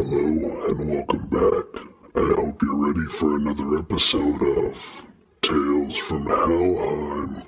Hello and welcome back. I hope you're ready for another episode of Tales from Helheim.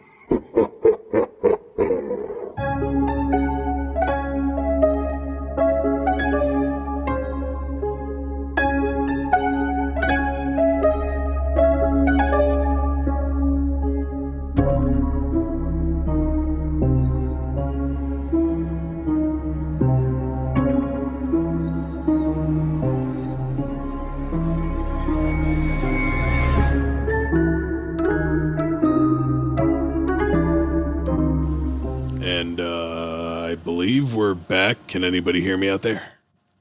I believe we're back. Can anybody hear me out there?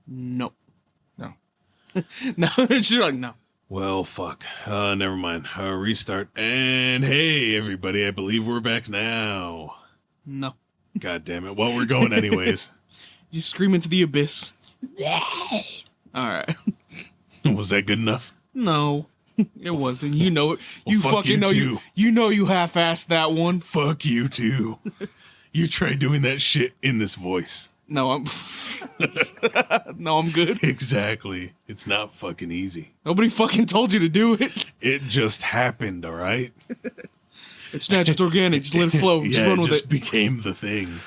No. No. No, she's like, no. Well, fuck. Never mind. Restart. And hey, everybody, I believe we're back now. No. God damn it. Well, we're going anyways. You scream into the abyss. Alright. Was that good enough? No. It wasn't. You know it. You fuck fucking you know too. you know you half-assed that one. Fuck you too. You try doing that shit in this voice. No, I'm No, I'm good. Exactly. It's not fucking easy. Nobody fucking told you to do it. It just happened, all right? It's not just organic. Just let it flow. Just Yeah, run it with just it. became the thing.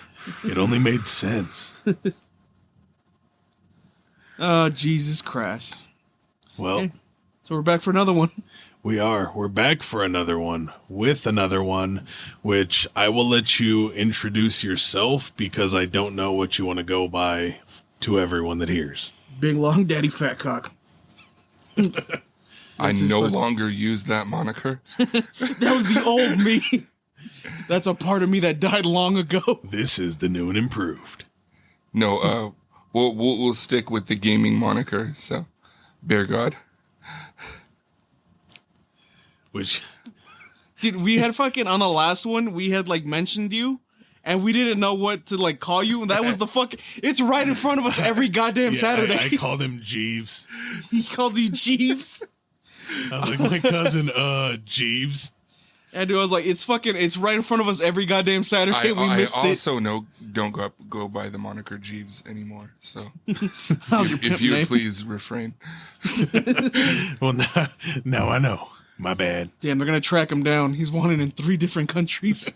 It only made sense. Oh, Jesus Christ. Well, Okay. So we're back for another one. we are. We're back for another one with another one, which I will let you introduce yourself because I don't know what you want to go by to everyone that hears. Big long daddy fat cock. I no longer use that moniker. That was the old me. That's a part of me that died long ago. This is the new and improved. No, we'll stick with the gaming moniker. So, Bear God. Which, Dude, we had fucking, on the last one, we had like mentioned you, and we didn't know what to like call you, and that was the fucking, it's right in front of us every goddamn yeah, Saturday. I called him Jeeves. He called you Jeeves. I was like, my cousin, Jeeves. And I was like, it's right in front of us every goddamn Saturday. We missed I it. also don't go by the moniker Jeeves anymore. So, How's your if pimp you name? please refrain. Well, now I know. My bad. Damn, they're gonna track him down. He's wanted in 3 different countries.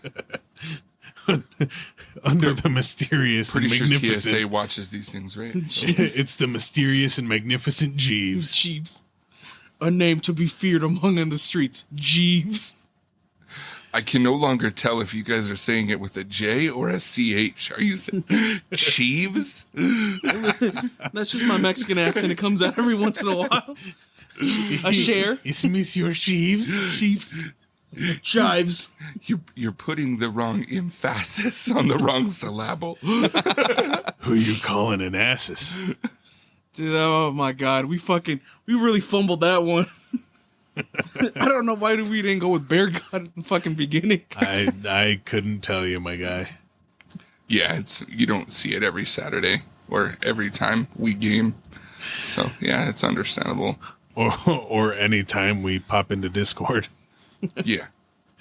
Under the mysterious Pretty and sure magnificent. TSA watches these things, right? Jeeves. It's the mysterious and magnificent Jeeves. Jeeves. A name to be feared among in the streets. Jeeves. I can no longer tell if you guys are saying it with a J or a CH. Are you saying Jeeves? That's just my Mexican accent. It comes out every once in a while. A share. It's Monsieur Jeeves. Jeeves. Chives. You're putting the wrong emphasis on the wrong syllable. Who you calling an asses? Dude, oh my God. We really fumbled that one. I don't know why we didn't go with Bear God at the fucking beginning. I couldn't tell you, my guy. Yeah, you don't see it every Saturday or every time we game. So, yeah, it's understandable. Or any time we pop into Discord. Yeah.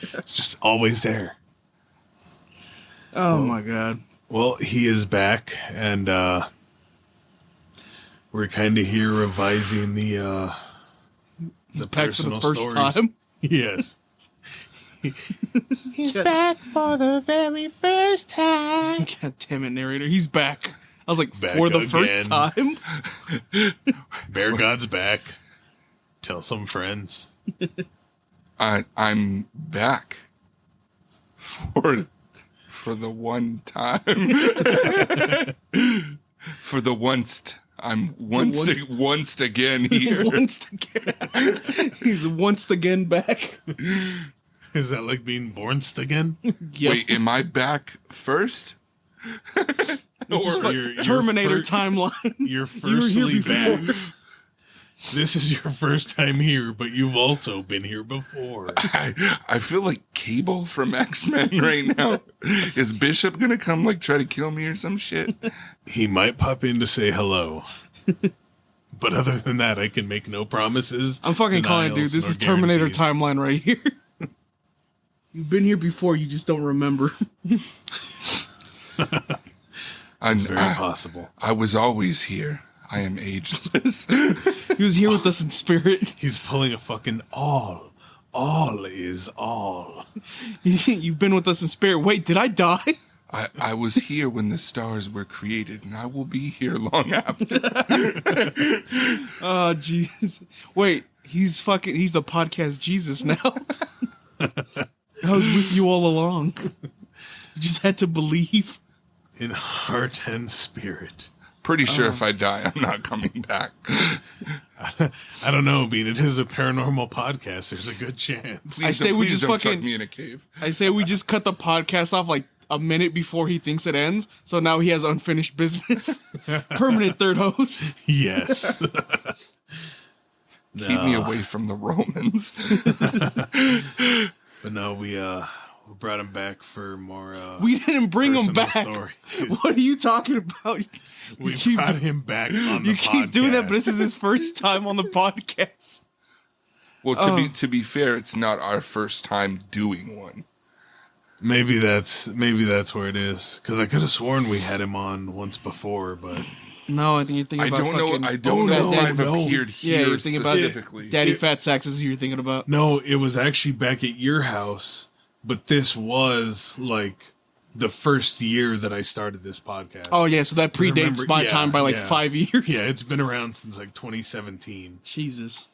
It's just always there. Oh my God. Well, he is back, and we're kind of here revising the Back for the personal first stories. time. Yes. He's back for the very first time. God damn it, narrator. He's back. I was like, Back for the again. first time? Bear God's back. Tell some friends. I'm back for the one time. For the once. I'm once again here. Once again. He's once again back. Is that like being borned again? Yep. Wait, am I back first? This is Or like you're Terminator fir- timeline. You're You were firstly here back. before. This is your first time here, but you've also been here before. I feel like Cable from X-Men right now. Is Bishop gonna come like try to kill me or some shit? He might pop in to say hello. But other than that, I can make no promises. I'm fucking calling it, dude. denials, This nor is Terminator guarantees. timeline right here. You've been here before, you just don't remember. It's very possible. I was always here. I am ageless. He was here with us in spirit. He's pulling a fucking all. All is all. You've been with us in spirit. Wait, did I die? I was here when the stars were created, and I will be here long after. Oh, jeez. Wait, he's the podcast Jesus now. I was with you all along. You just had to believe. In heart and spirit. Pretty sure if I die, I'm not coming back. I don't know, Bean. It is a paranormal podcast. There's a good chance. Please don't chuck me in a cave. I say we just cut the podcast off like a minute before he thinks it ends. So now he has unfinished business. Permanent third host. Yes. Keep me away from the Romans. But no, we brought him back for more. We didn't bring him personal back. stories. What are you talking about? We brought him back on the You keep doing that, but podcast. this is his first time on the podcast. Well, to be fair, it's not our first time doing one. Maybe that's where it is. Because I could have sworn we had him on once before, but No, I think you're thinking about fucking... I don't know if I've no. appeared Yeah, here you're thinking about specifically. Daddy Fat Sacks is who you're thinking about. no, it was actually back at your house. But this was like the first year that I started this podcast. Oh, yeah, so that predates Remember- my yeah, time by like yeah. 5 years. Yeah, it's been around since like 2017. Jesus.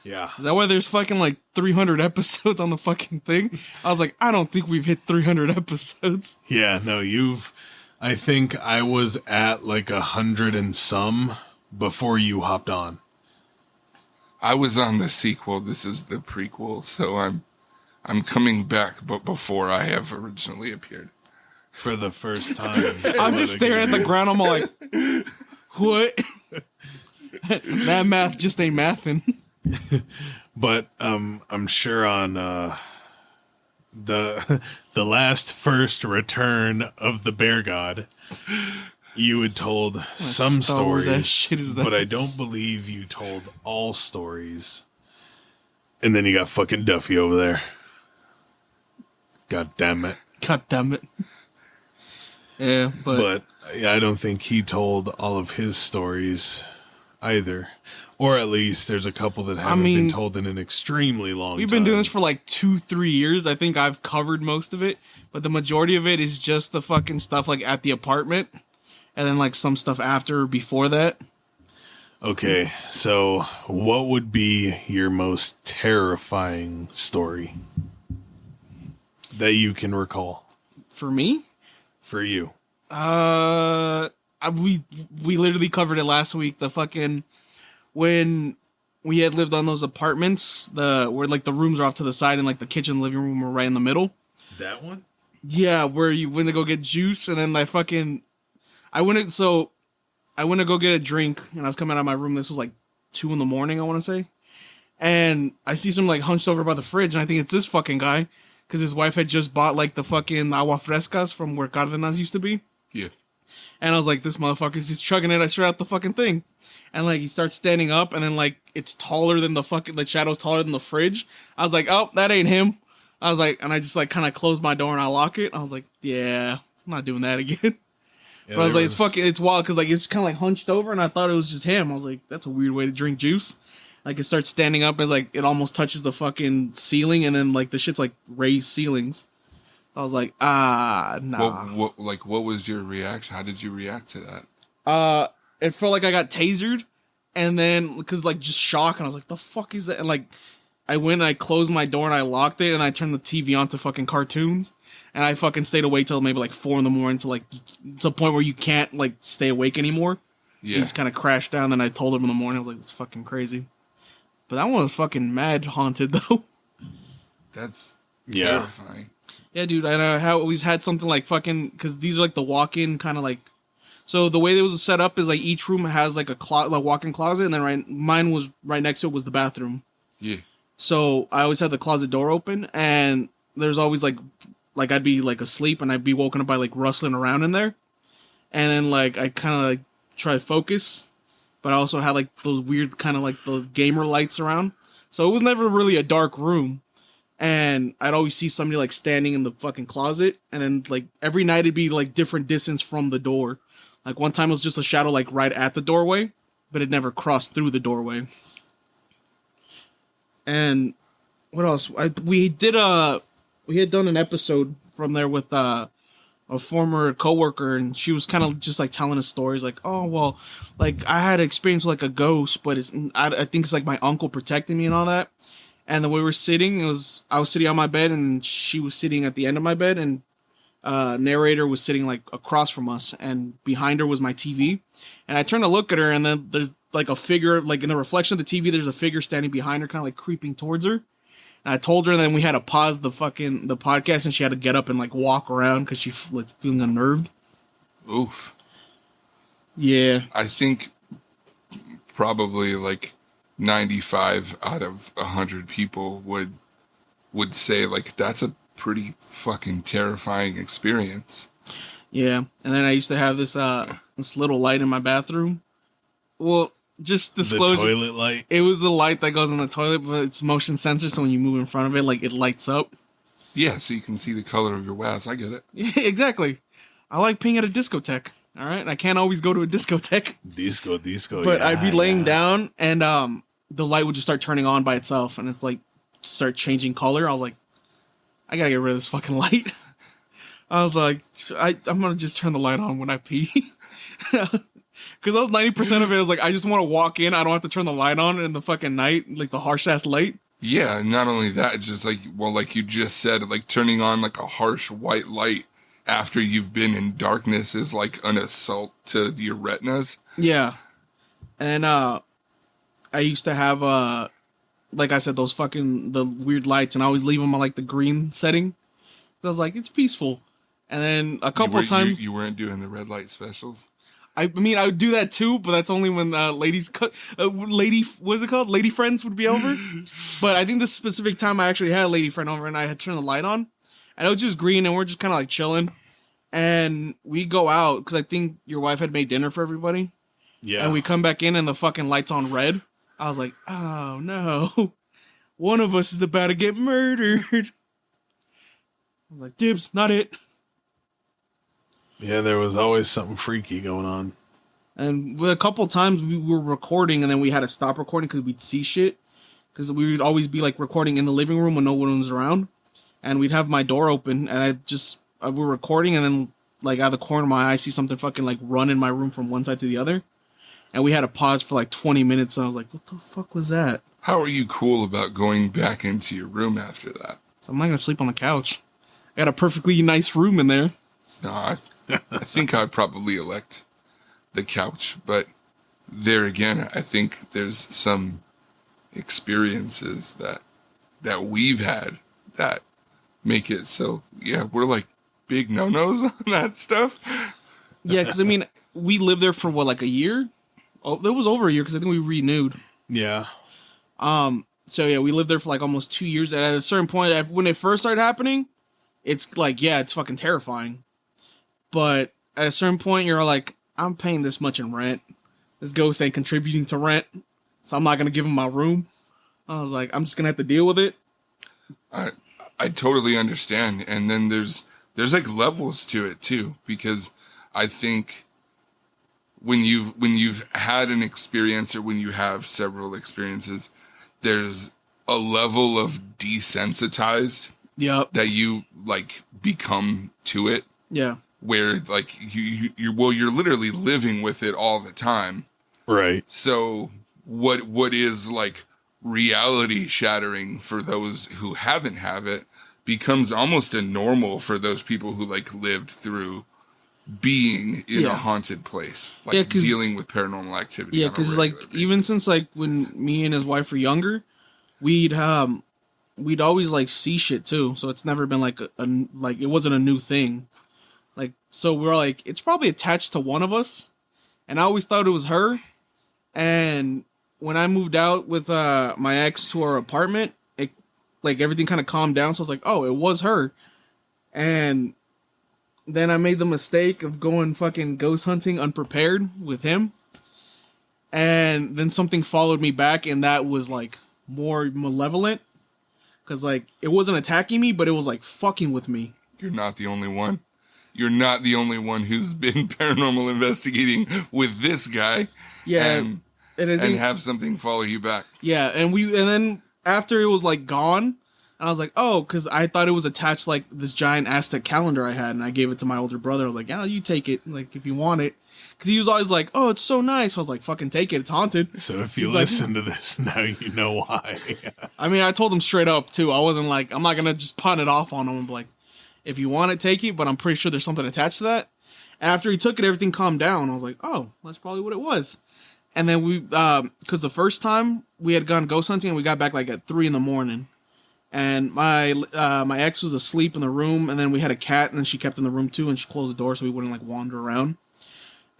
Yeah. Is that why there's fucking like 300 episodes on the fucking thing? I was like, I don't think we've hit 300 episodes. Yeah, no, I think I was at like 100 and some before you hopped on. I was on the sequel. This is the prequel, so I'm coming back, but before I have originally appeared. For the first time. I'm just staring at the ground. I'm all like, what? That math just ain't mathin'. But I'm sure on the last first return of the Bear God, you had told some Star Wars stories, ass shit is that? but I don't believe you told all stories. And then you got fucking Duffy over there. God damn it. God damn it. Yeah, But yeah, I don't think he told all of his stories either. Or at least there's a couple that haven't been told in an extremely long time. we've been doing this for like 2-3 years. I think I've covered most of it, but the majority of it is just the fucking stuff like at the apartment, and then like some stuff after or before that. Okay, so what would be your most terrifying story that you can recall For me, for you? we literally covered it last week. The fucking when we had lived on those apartments, where like the rooms are off to the side and like the kitchen and living room were right in the middle. That one? Yeah, where you went to go get juice and then I went to go get a drink and I was coming out of my room. This was like 2 a.m, I want to say. And I see some like hunched over by the fridge and I think it's this fucking guy because his wife had just bought like the fucking agua frescas from where Cardenas used to be. Yeah. And I was like, this motherfucker's just chugging it straight out the fucking thing. And like he starts standing up and then like it's taller than the shadow's taller than the fridge. I was like, oh, that ain't him. I was like, and I just like kind of closed my door and I lock it. I was like, yeah, I'm not doing that again. Yeah, But I was like, it's wild because like it's kind of like hunched over and I thought it was just him. I was like, that's a weird way to drink juice. Like it starts standing up and like it almost touches the fucking ceiling and then like the shit's like raised ceilings. I was like, nah. What was your reaction? How did you react to that? It felt like I got tasered and then because like just shock and I was like, the fuck is that? And like I went and I closed my door and I locked it and I turned the TV on to fucking cartoons and I fucking stayed awake till maybe like 4 a.m. to like to a point where you can't like stay awake anymore. Yeah. He just kind of crashed down. Then I told him in the morning. I was like, it's fucking crazy. But that one was fucking mad haunted though. That's Yeah. terrifying. Yeah, dude. I always had something like fucking because these are like the walk-in kind of like. So the way it was set up is like each room has like a walk-in closet, and then mine was right next to it was the bathroom. Yeah. So I always had the closet door open, and there's always like I'd be like asleep, and I'd be woken up by like rustling around in there, and then like I kind of like try to focus, but I also had like those weird kind of like the gamer lights around, so it was never really a dark room, and I'd always see somebody like standing in the fucking closet, and then like every night it'd be like different distance from the door. Like one time it was just a shadow like right at the doorway, but it never crossed through the doorway. And what else? We had done an episode from there with a former coworker, and she was kind of just like telling us stories like, oh well, like I had experience with like a ghost, but I think it's like my uncle protecting me and all that. And then we were sitting, I was sitting on my bed and she was sitting at the end of my bed, and narrator was sitting like across from us, and behind her was my TV. And I turned to look at her, and then there's like a figure, like in the reflection of the TV, there's a figure standing behind her, kind of like creeping towards her. And I told her, and then we had to pause the podcast, and she had to get up and like walk around because she like feeling unnerved. Oof. Yeah. I think probably like 95 out of 100 people would say like that's a pretty fucking terrifying experience. Yeah. And then I used to have this little light in my bathroom. Well, just disclosure. The toilet light? It was the light that goes in the toilet, but it's motion sensor, so when you move in front of it, like it lights up. Yeah, so you can see the color of your wax. I get it. Yeah, exactly. I like peeing at a discotheque. All right, and I can't always go to a discotheque. Disco. But yeah, I'd be laying down, and the light would just start turning on by itself, and it's like start changing color. I was like, I gotta get rid of this fucking light. I was like, I'm gonna just turn the light on when I pee. Because that was 90% of it. I was like, I just want to walk in. I don't have to turn the light on in the fucking night, like the harsh ass light. Yeah, not only that, it's just like, well, like you just said, like turning on like a harsh white light after you've been in darkness is like an assault to your retinas. Yeah. And I used to have, like I said, the weird lights, and I always leave them on like the green setting. I was like, it's peaceful. And then a couple of times. You weren't doing the red light specials? I mean, I would do that too, but that's only when what's it called? Lady friends would be over. But I think this specific time I actually had a lady friend over, and I had turned the light on, and it was just green, and we're just kind of like chilling. And we go out because I think your wife had made dinner for everybody. Yeah. And we come back in, and the fucking light's on red. I was like, oh no, one of us is about to get murdered. I was like, dibs, not it. Yeah, there was always something freaky going on. And a couple times we were recording, and then we had to stop recording because we'd see shit. Because we would always be like recording in the living room when no one was around. And we'd have my door open, and we're recording, and then like out of the corner of my eye, I see something fucking like run in my room from one side to the other. And we had to pause for like 20 minutes, and I was like, what the fuck was that? How are you cool about going back into your room after that? So I'm not going to sleep on the couch. I got a perfectly nice room in there. No, I think I'd probably elect the couch, but there again, I think there's some experiences that we've had that make it so, yeah, we're like big no-nos on that stuff. Yeah, because I mean, we lived there for what, like a year? Oh, it was over a year because I think we renewed. Yeah. So yeah, we lived there for like almost 2 years. And at a certain point, when it first started happening, it's like, yeah, it's fucking terrifying. But at a certain point, you're like, I'm paying this much in rent. This ghost ain't contributing to rent, so I'm not gonna give him my room. I was like, I'm just gonna have to deal with it. I totally understand, and then there's like levels to it too, because I think when you've had an experience, or when you have several experiences, there's a level of desensitized. Yep. That you like become to it. Yeah. Where like you're literally living with it all the time. Right. So what is like reality shattering for those who haven't have it becomes almost a normal for those people who like lived through being in a haunted place, like dealing with paranormal activity. Yeah, because like even since like when me and his wife were younger, we'd always like see shit too. So it's never been like like it wasn't a new thing. Like, so we're like, it's probably attached to one of us. And I always thought it was her. And when I moved out with my ex to our apartment, it like everything kind of calmed down. So I was like, oh, it was her. And then I made the mistake of going fucking ghost hunting unprepared with him. And then something followed me back, and that was like more malevolent. Because like it wasn't attacking me, but it was like fucking with me. You're not the only one. You're not the only one who's been paranormal investigating with this guy. Yeah. And And and have something follow you back. Yeah, and then after it was like gone, and I was like, oh, because I thought it was attached like this giant Aztec calendar I had, and I gave it to my older brother. I was like, yeah, you take it, like if you want it, because he was always like, oh, it's so nice. I was like, fucking take it, it's haunted. So if you He's listen to this now, you know why. I mean, I told him straight up too. I wasn't like, I'm not gonna just pawn it off on him. I'm like, if you want it, take it, but I'm pretty sure there's something attached to that. After he took it, everything calmed down. I was like, oh, that's probably what it was. And then we, because the first time we had gone ghost hunting, and we got back like at 3 a.m. And my ex was asleep in the room, and then we had a cat, and then she kept in the room too, and she closed the door so we wouldn't like wander around.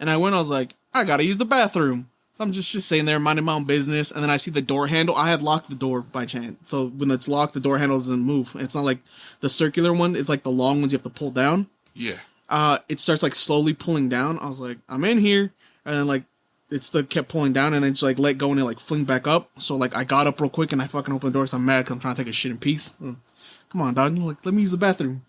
And I was like, I gotta use the bathroom. So I'm just sitting there minding my own business, and then I see the door handle. I had locked the door by chance. So when it's locked, the door handle doesn't move. It's not like the circular one, it's like the long ones you have to pull down. Yeah. It starts like slowly pulling down. I was like, I'm in here. And then like, it still kept pulling down, and then just like let go and it like fling back up. So like I got up real quick and I fucking opened the door because I'm mad because I'm trying to take a shit in peace. Come on, dog. Like, let me use the bathroom.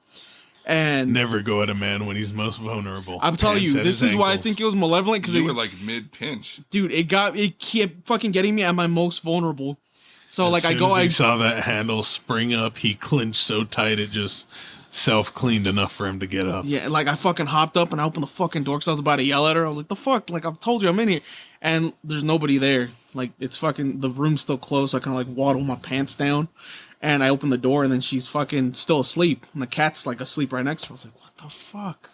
And never go at a man when he's most vulnerable. I'm telling you, this is why I think it was malevolent, because you were like mid pinch, dude. It kept fucking getting me at my most vulnerable. So like I saw that handle spring up, he clinched so tight it just self-cleaned enough for him to get up. Yeah, like I fucking hopped up and I opened the fucking door because I was about to yell at her. I was like, the fuck? Like, I've told you I'm in here. And there's nobody there. Like, it's fucking, the room's still closed, so I kind of like waddle my pants down. And I open the door, and then she's fucking still asleep. And the cat's like asleep right next to her. I was like, what the fuck?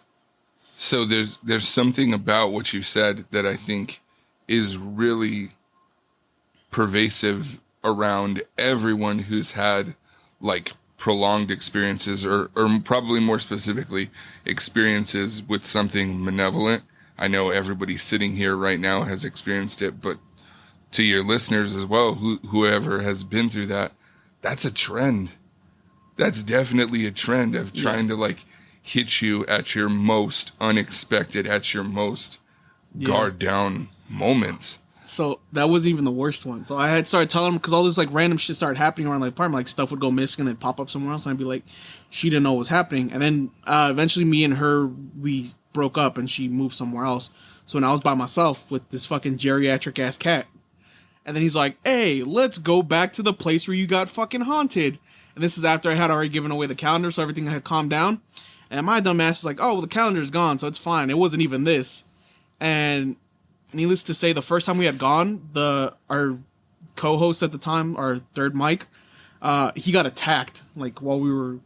So there's something about what you said that I think is really pervasive around everyone who's had like prolonged experiences or probably more specifically experiences with something malevolent. I know everybody sitting here right now has experienced it, but to your listeners as well, whoever has been through that, that's a trend. That's definitely a trend of trying to like hit you at your most unexpected, at your most guard down moments. So that wasn't even the worst one. So I had started telling him, because all this like random shit started happening around the apartment, like stuff would go missing and then pop up somewhere else, and I'd be like, she didn't know what was happening. And then eventually me and her, we broke up and she moved somewhere else. So when I was by myself with this fucking geriatric ass cat, and then he's like, hey, let's go back to the place where you got fucking haunted. And this is after I had already given away the calendar, so everything had calmed down. And my dumb ass is like, oh, well, the calendar's gone, so it's fine. It wasn't even this. And needless to say, the first time we had gone, our co-host at the time, our third Mike, he got attacked, like, while we were... he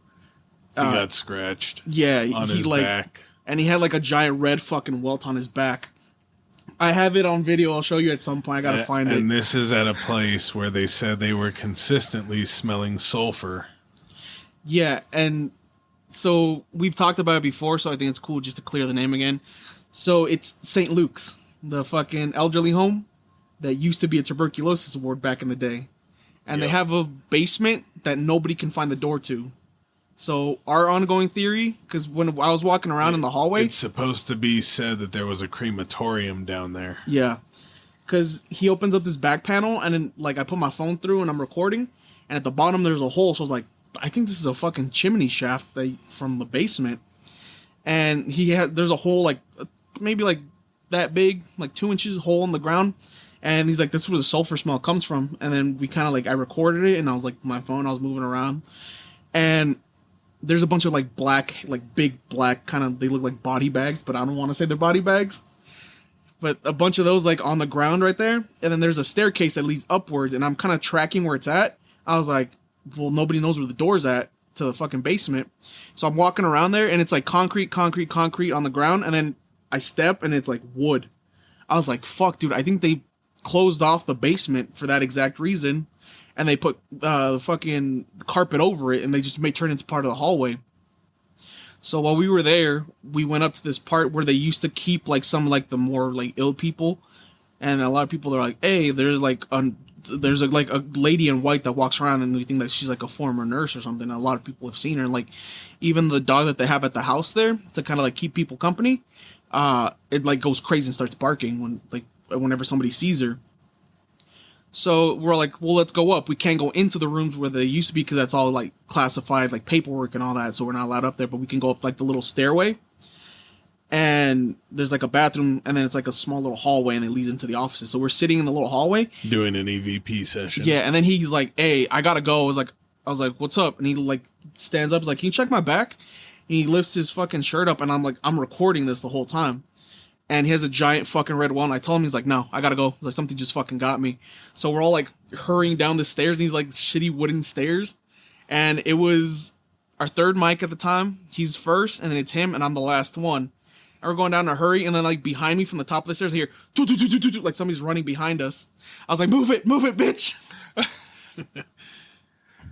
got scratched. Yeah. On his back. And he had, like, a giant red fucking welt on his back. I have it on video. I'll show you at some point. I gotta find it. And this is at a place where they said they were consistently smelling sulfur. Yeah, and so we've talked about it before, so I think it's cool just to clear the name again. So it's St. Luke's, the fucking elderly home that used to be a tuberculosis ward back in the day. And they have a basement that nobody can find the door to. So our ongoing theory, because when I was walking around in the hallway... It's supposed to be said that there was a crematorium down there. Yeah. Because he opens up this back panel, and then like I put my phone through and I'm recording, and at the bottom there's a hole, so I was like, I think this is a fucking chimney shaft from the basement. And there's a hole like maybe like that big, like 2 inches hole in the ground. And he's like, this is where the sulfur smell comes from. And then we kind of like, I recorded it, and I was like, my phone, I was moving around. And there's a bunch of like black, like big black kind of, they look like body bags, but I don't want to say they're body bags. But a bunch of those like on the ground right there. And then there's a staircase that leads upwards, and I'm kind of tracking where it's at. I was like, well, nobody knows where the door's at to the fucking basement. So I'm walking around there, and it's like concrete on the ground. And then I step, and it's like wood. I was like, fuck, dude, I think they closed off the basement for that exact reason. And they put the fucking carpet over it, and they just may turn into part of the hallway. So while we were there, we went up to this part where they used to keep like some like the more like ill people, and a lot of people are like, "Hey, there's a lady in white that walks around, and we think that she's like a former nurse or something." And a lot of people have seen her, and like even the dog that they have at the house there to kind of like keep people company, it like goes crazy and starts barking whenever somebody sees her. So we're like, well, let's go up. We can't go into the rooms where they used to be because that's all like classified, like paperwork and all that. So we're not allowed up there, but we can go up like the little stairway. and there's like a bathroom, and then it's like a small little hallway, and it leads into the offices. So we're sitting in the little hallway doing an EVP session. Yeah, and then he's like, "Hey, I gotta go." I was like, "What's up?" And he like stands up, he's like, "Can you check my back?" And he lifts his fucking shirt up, and I'm like, I'm recording this the whole time. And he has a giant fucking red wall, and I told him, he's like, "No, I gotta go." He's like, something just fucking got me. So we're all like hurrying down the stairs, and these like shitty wooden stairs. And it was our third mic at the time. He's first, and then it's him, and I'm the last one. And we're going down in a hurry, and then like behind me from the top of the stairs, I hear like somebody's running behind us. I was like, move it, bitch.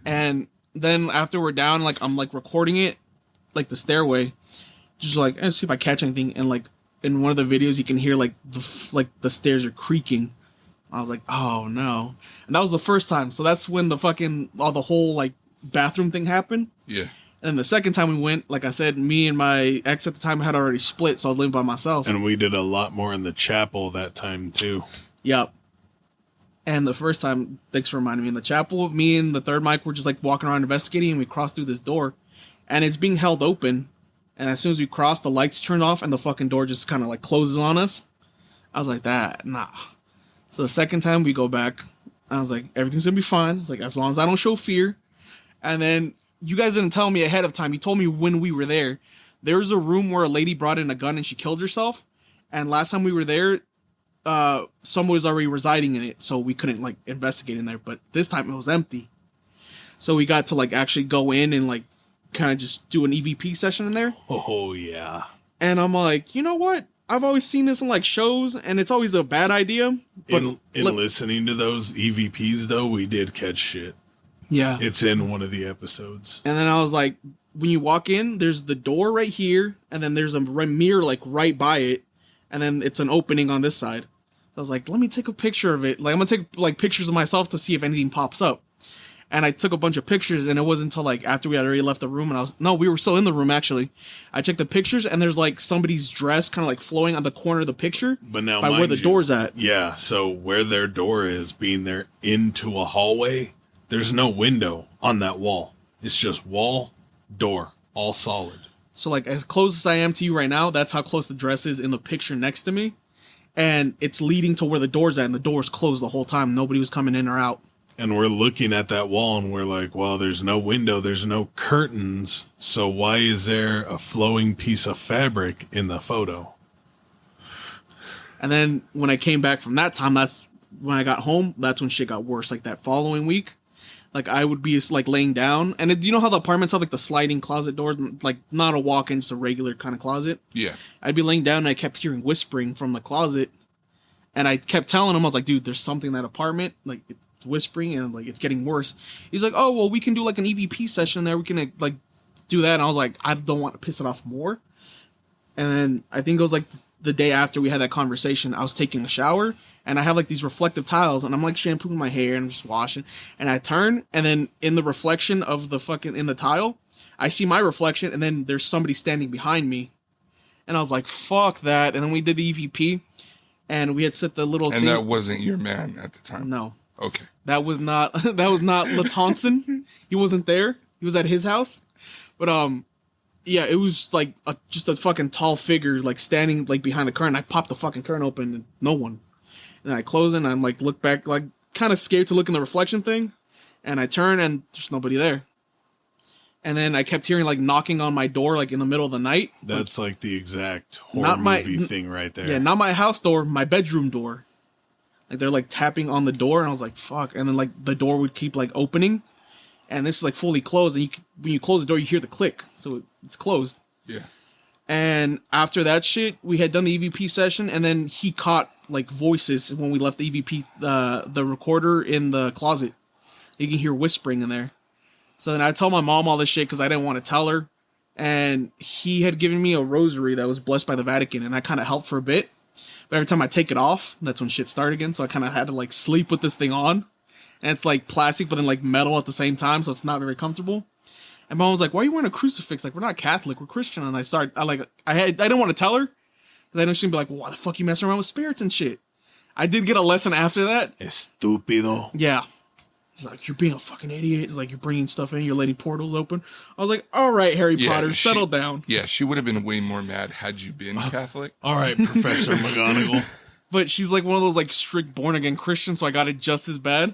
And then after we're down, like I'm like recording it, like the stairway, just like let's see if I catch anything. And like in one of the videos, you can hear like the stairs are creaking. I was like, oh no. And that was the first time. So that's when the whole like bathroom thing happened. Yeah. And the second time we went, like I said, me and my ex at the time had already split, so I was living by myself. And we did a lot more in the chapel that time too. Yep. And the first time, thanks for reminding me, in the chapel, me and the third mic were just like walking around investigating, and we crossed through this door, and it's being held open. And as soon as we crossed, the lights turned off, and the fucking door just kind of like closes on us. I was like, nah. So the second time we go back, I was like, everything's gonna be fine. It's like, as long as I don't show fear. And then you guys didn't tell me ahead of time. You told me when we were there. There was a room where a lady brought in a gun and she killed herself. And last time we were there, someone was already residing in it, so we couldn't like investigate in there. But this time it was empty, so we got to like actually go in and like kind of just do an EVP session in there. Oh yeah. And I'm like, you know what? I've always seen this in like shows, and it's always a bad idea. But in listening to those EVPs though, we did catch shit. Yeah, It's in one of the episodes. and then I was like, when you walk in, there's the door right here, and then there's a mirror like right by it, and then it's an opening on this side. I was like, let me take a picture of it. Like, I'm gonna take like pictures of myself to see if anything pops up. And I took a bunch of pictures, and it wasn't until like after we had already left the room, and we were still in the room actually. I checked the pictures, and there's like somebody's dress kind of like flowing on the corner of the picture, But now by where the door's at. Yeah, so where their door is, being there into a hallway, there's no window on that wall. It's just wall, door, all solid. So like as close as I am to you right now, that's how close the dress is in the picture next to me. And it's leading to where the door's at, and the door's closed the whole time. Nobody was coming in or out. And we're looking at that wall and we're like, well, there's no window, there's no curtains. So why is there a flowing piece of fabric in the photo? And then when I came back from that time, that's when I got home. That's when shit got worse. Like that following week, like I would be like laying down, and do you know how the apartments have like the sliding closet doors, like not a walk-in, just a regular kind of closet? Yeah. I'd be laying down, and I kept hearing whispering from the closet, and I kept telling him, I was like, dude, there's something in that apartment, like it's whispering, and like it's getting worse. He's like, oh well, we can do like an EVP session there. We can like do that. And I was like, I don't want to piss it off more. And then I think it was like the day after we had that conversation, I was taking a shower, and I have like these reflective tiles, and I'm like shampooing my hair and I'm just washing, and I turn, and then in the reflection of the fucking in the tile, I see my reflection, and then there's somebody standing behind me, and I was like, fuck that. And then we did the EVP, and we had set the little And thing. that wasn't your man at the time. No, Okay. that was not Latonson. He wasn't there. He was at his house, but yeah, it was like just a fucking tall figure like standing like behind the curtain. I popped the fucking curtain open, and no one. And then I close it, and I'm like look back, like kind of scared to look in the reflection thing, and I turn, and there's nobody there. And then I kept hearing like knocking on my door like in the middle of the night. That's like the exact horror Not my- movie thing right there. Yeah, not my house door, my bedroom door. Like they're like tapping on the door, and I was like, fuck. And then like the door would keep like opening, and this is like fully closed, and when you close the door, you hear the click, so it's closed. Yeah. And after that shit, we had done the EVP session, and then he caught like voices when we left the EVP, the recorder in the closet. You can hear whispering in there. So then I told my mom all this shit because I didn't want to tell her. And he had given me a rosary that was blessed by the Vatican, and that kind of helped for a bit. But every time I take it off, that's when shit started again. So I kind of had to like sleep with this thing on. And it's like plastic, but then like metal at the same time, so it's not very comfortable. And mom was like, "Why are you wearing a crucifix? Like, we're not Catholic, we're Christian." And I didn't want to tell her, because I know she'd be like, "Well, why the fuck you messing around with spirits and shit?" I did get a lesson after that. Estúpido. Yeah. He's like, you're being a fucking idiot. It's like, you're bringing stuff in, you're letting portals open. I was like, all right, Harry Potter, settle down. Yeah, she would have been way more mad had you been Catholic. All right, Professor McGonagall. But she's like one of those like strict born again Christians, so I got it just as bad.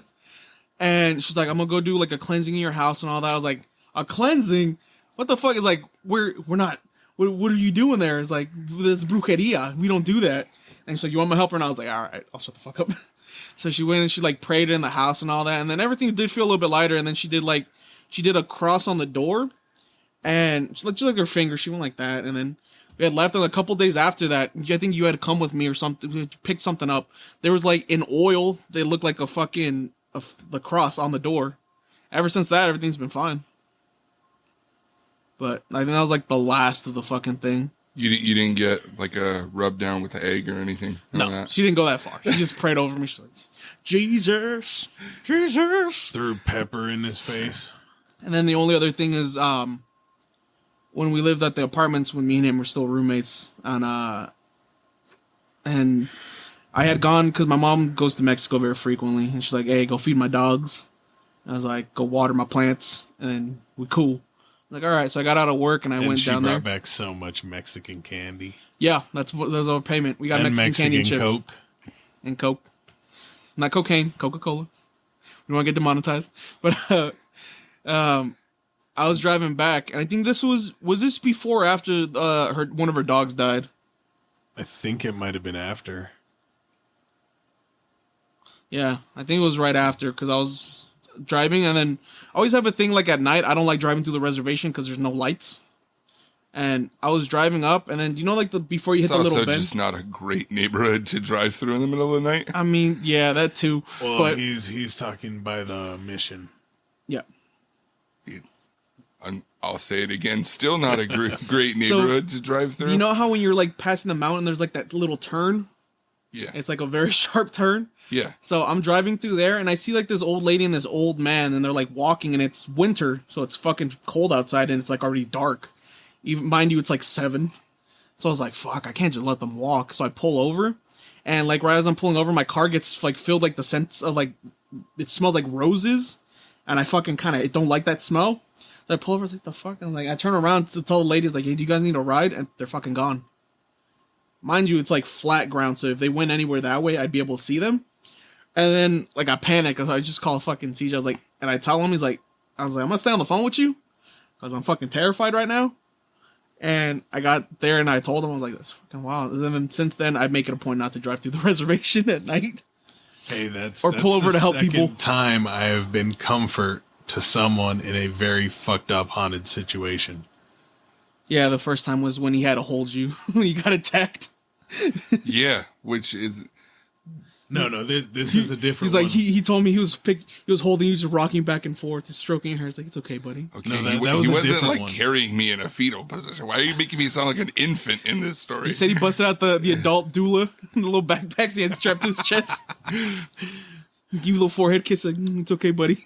And she's like, I'm gonna go do like a cleansing in your house and all that. I was like, a cleansing? What the fuck? It's like, we're not. What are you doing there? It's like, this brujeria. We don't do that. And she's like, you want my helper? And I was like, all right, I'll shut the fuck up. So she went and she like prayed in the house and all that. And then everything did feel a little bit lighter. And then she did a cross on the door. And she just like her finger, she went like that. And then we had left. And a couple days after that, I think you had to come with me or something to pick something up. There was like in oil, they looked like a fucking, the cross on the door. Ever since that, everything's been fine. But I think that was like the last of the fucking thing. You didn't get like a rub down with the egg or anything? No, she didn't go that far. She just prayed over me. She's like, Jesus. Threw pepper in his face. And then the only other thing is when we lived at the apartments when me and him were still roommates. And I had gone because my mom goes to Mexico very frequently. And she's like, hey, go feed my dogs. And I was like, go water my plants. And then we cool. Like, all right, so I got out of work and I went down there. And she brought back so much Mexican candy. Yeah, that was our payment. We got and Mexican candy and chips. Coke. And Coke. Not cocaine, Coca-Cola. We don't want to get demonetized. But I was driving back, and I think this was this before or after one of her dogs died? I think it might have been after. Yeah, I think it was right after, because I was driving, and then I always have a thing like at night, I don't like driving through the reservation because there's no lights. And I was driving up, and then, you know, like before you hit the little bend? It's also just not a great neighborhood to drive through in the middle of the night. I mean, yeah, that too. Well, but he's talking by the Mission. Yeah. I'll say it again, still not a great neighborhood to drive through. You know how when you're like passing the mountain, there's like that little turn? Yeah. It's like a very sharp turn. Yeah. So I'm driving through there, and I see like this old lady and this old man, and they're like walking, and it's winter, so it's fucking cold outside, and it's like already dark. Even mind you, it's like 7. So I was like, fuck, I can't just let them walk. So I pull over, and like right as I'm pulling over, my car gets like filled like the sense of like, it smells like roses, and I fucking I don't like that smell. So I pull over, I was like, the fuck? And like, I turn around to tell the ladies, like, hey, do you guys need a ride? And they're fucking gone. Mind you, it's like flat ground, so if they went anywhere that way, I'd be able to see them. And then, like, I panicked, because I just call fucking CJ. I was like, and I tell him, I was like, I'm gonna stay on the phone with you, because I'm fucking terrified right now. And I got there, and I told him, I was like, that's fucking wild. And then since then, I make it a point not to drive through the reservation at night. Hey, that's pull over to help people. Time I have been comfort to someone in a very fucked up haunted situation. Yeah, the first time was when he had to hold you when you got attacked. Yeah, which is no. This is a different. He's like one. he told me he was holding you, just rocking back and forth, just stroking your hair. It's like, it's okay, buddy. Okay, No, he that was a wasn't different like one. carrying me in a fetal position. Why are you making me sound like an infant in this story? He said he busted out the adult doula, the little backpacks he had strapped to his chest. Give you a little forehead kiss, like, it's okay, buddy.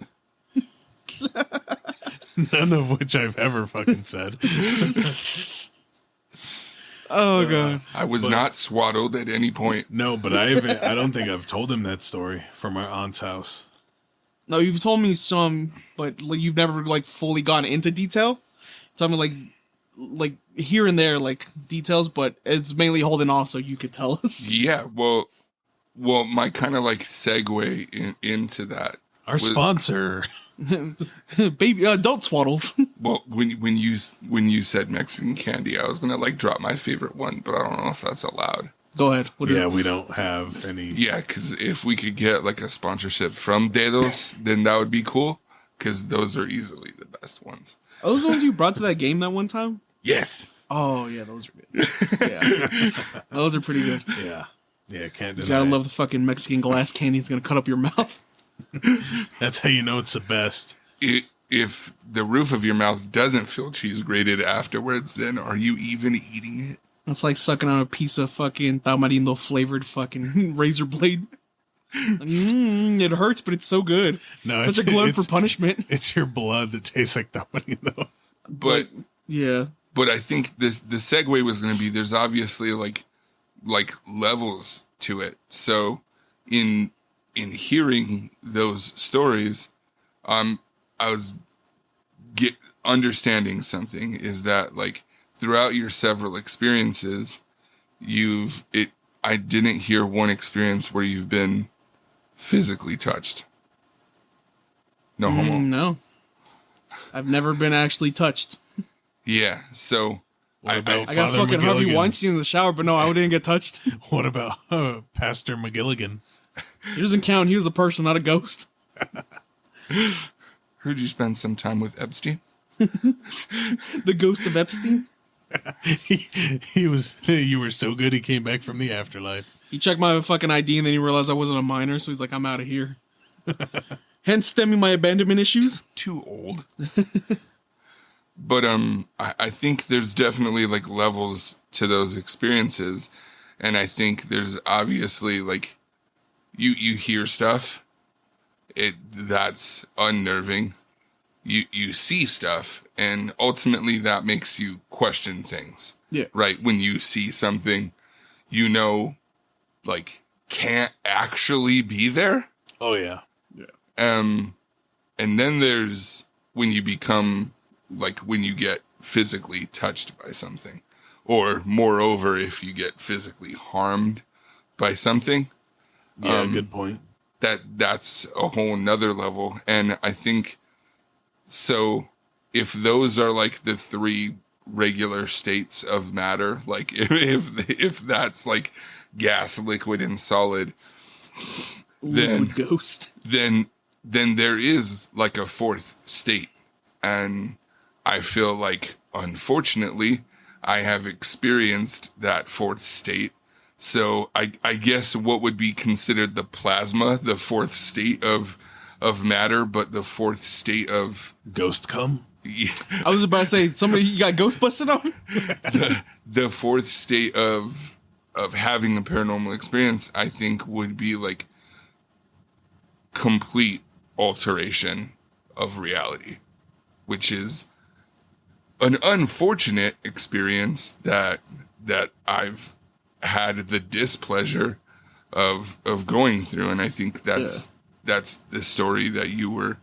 None of which I've ever fucking said. Oh god, I was not swaddled at any point. No, but I don't think I've told him that story from our aunt's house. no, you've told me some, but like, you've never like fully gone into detail. Tell me like here and there, like details, but it's mainly holding off so you could tell us. Yeah, well, my kind of like segue into that. Our sponsor. Baby, adult swaddles. Well, when you said Mexican candy, I was gonna like drop my favorite one, but I don't know if that's allowed. Go ahead. Yeah, we don't have any. Yeah, because if we could get like a sponsorship from Dedos, then that would be cool. Because those are easily the best ones. Are those the ones you brought to that game that one time? Yes. Oh yeah, those are good. Yeah, those are pretty good. Yeah, can't do You that. gotta love the fucking Mexican glass candy. It's gonna cut up your mouth. That's how you know it's the best. If the roof of your mouth doesn't feel cheese grated afterwards, then are you even eating it? It's like sucking on a piece of fucking tamarindo flavored fucking razor blade. It hurts, but it's so good. No, it's a glutton for punishment. It's your blood that tastes like tamarindo. But yeah, but I think the segue was going to be there's obviously like levels to it. So in hearing those stories, I was understanding something is that like throughout your several experiences, I didn't hear one experience where you've been physically touched. No homo. No. I've never been actually touched. Yeah, so What about I got Father fucking Harvey McGilligan? Weinstein in the shower, but no, I didn't get touched. What about Pastor McGilligan? He doesn't count. He was a person, not a ghost. heard you spend some time with Epstein. The ghost of Epstein. he was. You were so good. He came back from the afterlife. He checked my fucking ID and then he realized I wasn't a minor, so he's like, I'm out of here. Hence stemming my abandonment issues. Too old. But I think there's definitely like levels to those experiences, and I think there's obviously like you hear stuff, that's unnerving. You see stuff, and ultimately that makes you question things. Yeah. Right? When you see something, you know, like can't actually be there. Oh yeah. And then there's when you become like when you get physically touched by something, or moreover, if you get physically harmed by something. Yeah, good point. That's a whole nother level. And I think so if those are like the three regular states of matter, like if that's like gas, liquid, and solid, then ghost. Then there is like a fourth state. And I feel like, unfortunately, I have experienced that fourth state. So I guess what would be considered the plasma, the fourth state of matter, but the fourth state of Ghost come? I was about to say, somebody you got ghost busted on? the fourth state of having a paranormal experience, I think would be like complete alteration of reality, which is an unfortunate experience that I've had the displeasure of going through, and I think that's the story that you were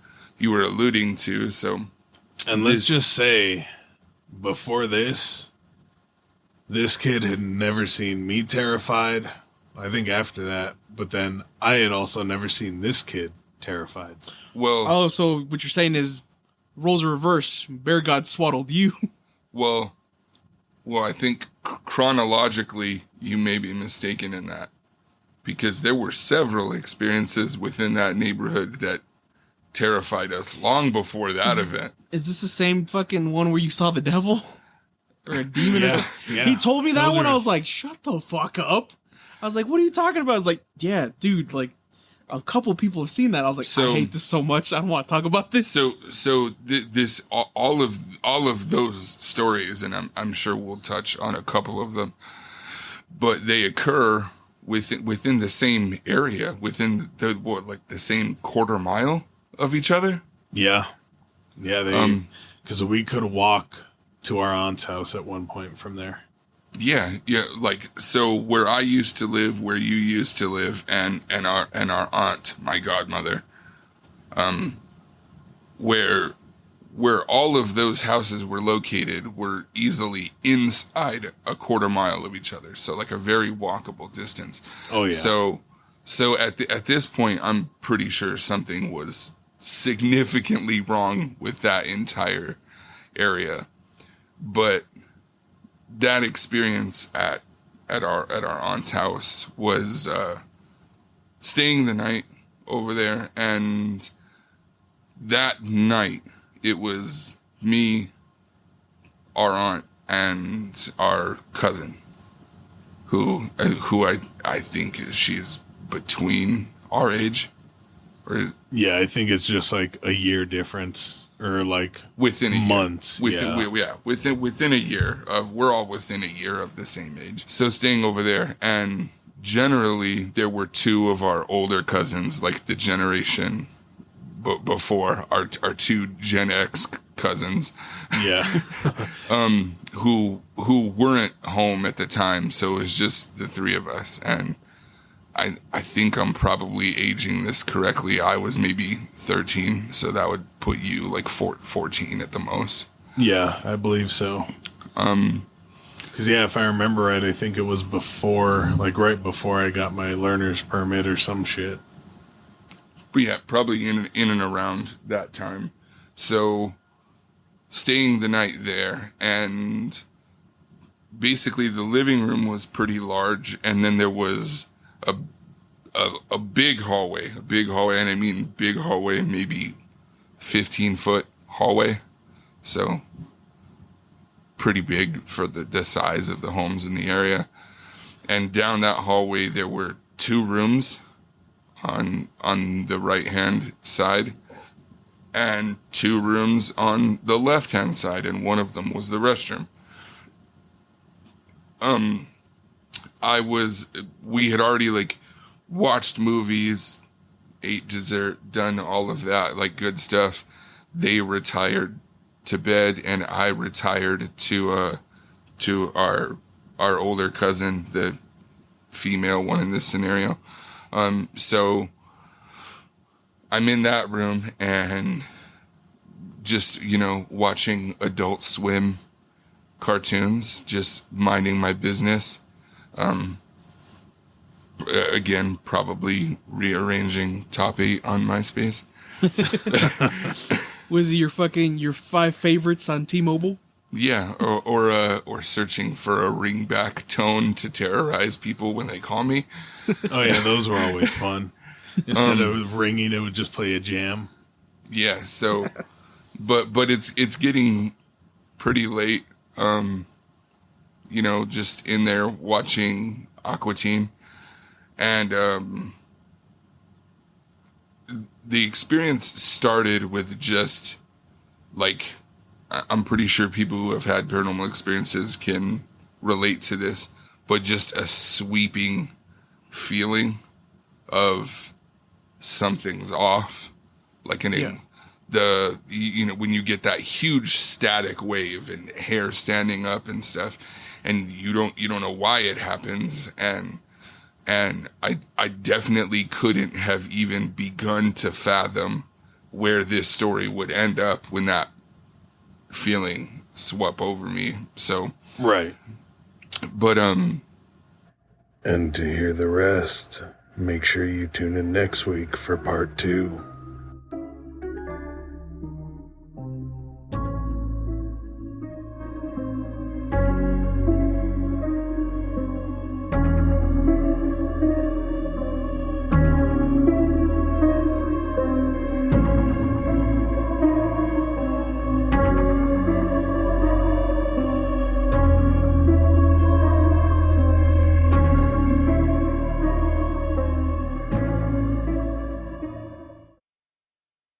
alluding to. So, and let's just say, before this kid had never seen me terrified. I think after that, but then I had also never seen this kid terrified. Well, oh, so what you're saying is roles are reversed. Bear God swaddled you. Well, I think chronologically you may be mistaken in that, because there were several experiences within that neighborhood that terrified us long before that event. Is this the same fucking one where you saw the devil? Or a demon or something? Yeah. He told me that Those one. are- I was like, shut the fuck up. I was like, what are you talking about? I was like, yeah, dude, like, a couple of people have seen that. I was like, So- I hate this so much. I don't want to talk about this. This all of those stories, and I'm sure we'll touch on a couple of them, but they occur within the same area, within the same quarter mile of each other. Yeah. They because we could walk to our aunt's house at one point from there. Yeah, like so where I used to live, where you used to live, and our aunt, my godmother, where all of those houses were located were easily inside a quarter mile of each other, so like a very walkable distance. Oh yeah. So at this point, I'm pretty sure something was significantly wrong with that entire area, but that experience at our aunt's house was staying the night over there, and that night it was me, our aunt, and our cousin, who I think she's between our age, or Yeah, I think it's just like a year difference, or like within a months. year. Within a year of, we're all within a year of the same age. So staying over there, and generally there were two of our older cousins, like the generation before our two Gen X cousins, Yeah. who weren't home at the time. So it was just the three of us, and I think I'm probably aging this correctly. I was maybe 13, so that would put you like 14 at the most. Yeah, I believe so. Because, yeah, if I remember right, I think it was before, like right before I got my learner's permit or some shit. But yeah, probably in and around that time. So staying the night there, and basically the living room was pretty large, and then there was a big hallway, and I mean big hallway, maybe 15-foot hallway. So pretty big for the size of the homes in the area. And down that hallway there were 2 rooms on the right hand side and 2 rooms on the left hand side, and one of them was the restroom. We had already like watched movies, ate dessert, done all of that, like good stuff. They retired to bed, and I retired to our older cousin, the female one in this scenario. So I'm in that room and just, watching Adult Swim cartoons, just minding my business. Again, probably rearranging top 8 on MySpace. Was it your 5 favorites on T-Mobile? Yeah, or searching for a ringback tone to terrorize people when they call me. Oh yeah, those were always fun. Instead of ringing, it would just play a jam. Yeah, so, but it's getting pretty late. Just in there watching Aqua Teen, and the experience started with just like, I'm pretty sure people who have had paranormal experiences can relate to this, but just a sweeping feeling of something's off, like when you get that huge static wave and hair standing up and stuff, and you don't know why it happens, and I definitely couldn't have even begun to fathom where this story would end up when that feeling swept over me. So Right. but And to hear the rest, make sure you tune in next week for part 2.